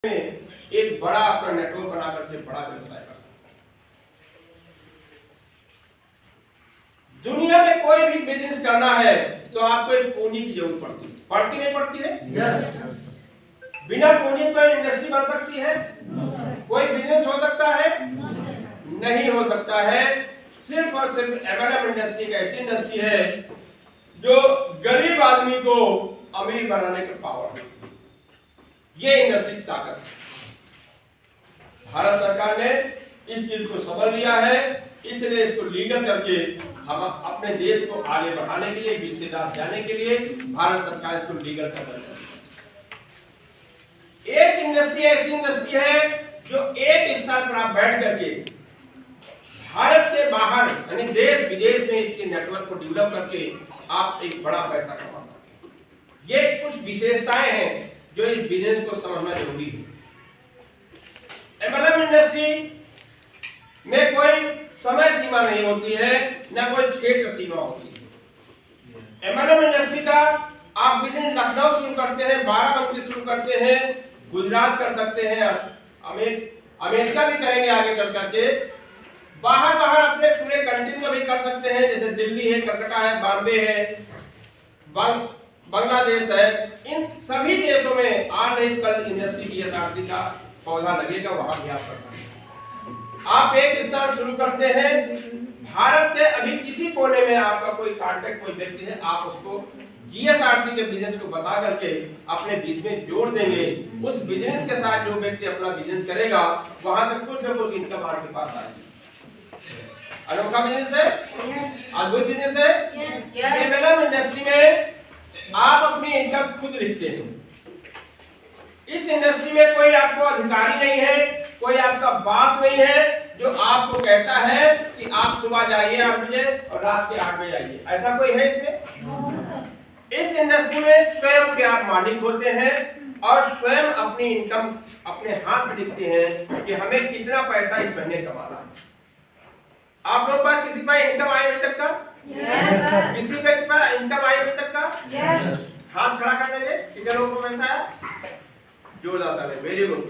एक बड़ा अपना नेटवर्क बना करके बड़ा व्यवसाय करता है। दुनिया में कोई भी बिजनेस करना है तो आपको एक पूंजी की जरूरत पड़ती नहीं पड़ती है? yes. बिना पूंजी कोई इंडस्ट्री बन सकती है? कोई बिजनेस हो सकता है? नहीं हो सकता है। सिर्फ और सिर्फ एमएलएम इंडस्ट्री एक ऐसी इंडस्ट्री है जो गरीब आदमी को अमीर बनाने का पावर है। ये इंडस्ट्री ताकत है। भारत सरकार ने इस चीज को समझ लिया है, इसलिए इसको लीगल करके हम अपने देश को आगे बढ़ाने के लिए, विकसित जाने के लिए भारत सरकार इसको लीगल कर रही है। एक इंडस्ट्री ऐसी इंडस्ट्री है जो एक स्थान पर आप बैठ करके भारत के बाहर यानी देश विदेश में इसके नेटवर्क को डेवलप करके आप एक बड़ा पैसा कमा सकते हैं। ये कुछ विशेषताएं हैं जो इस बिजनेस को समझना जरूरी है। एमएलएम इंडस्ट्री में कोई समय सीमा नहीं होती है, न कोई क्षेत्र सीमा होती है। एमएलएम इंडस्ट्री का आप बिजनेस लखनऊ शुरू करते हैं, बाराबंकी शुरू करते हैं, गुजरात कर सकते हैं, अमेरिका भी करेंगे आगे चल करके, बाहर अपने पूरे कंट्री में भी कर सकते हैं, जैसे दिल्ली है, कलकत्ता है, बॉम्बे है, बांग्लादेश है। इन सभी देशों में आज नहीं कल इंडस्ट्री DSRC का पौधा लगेगा, वहां भी आप कर सकते हैं। आप एक स्थान शुरू करते हैं, भारत के अभी किसी कोने में आपका कोई कांटेक्ट कोई व्यक्ति है, आप उसको DSRC के बिजनेस को बता करके अपने बिजनेस जोड़ देंगे। उस बिजनेस के साथ जो व्यक्ति अपना बिजनेस करेगा वहां तक कुछ न कुछ इनकम आपके पास आएगी। अनोखा बिजनेस है, अद्भुत बिजनेस है। एमएलएम इंडस्ट्री में आप अपनी इनकम खुद लिखते हैं। इस इंडस्ट्री में कोई आपको अधिकारी नहीं है, कोई आपका बाप नहीं है जो आपको कहता है कि आप सुबह जाइए 8 बजे और रात के 8 बजे आइए। ऐसा कोई है इसमें? इस इंडस्ट्री में स्वयं के आप मालिक होते हैं और स्वयं अपनी इनकम अपने हाथ में लिखते हैं कि हमें कितना पैसा इस महीने कमाना है। आप लोग पास किसी का इनकम आए अभी तक का? किसी व्यक्ति का इनकम आए अभी तक का? हाथ खड़ा कर देंगे कितने लोगों को पैसा है? जोरदार ताली, वेरी गुड।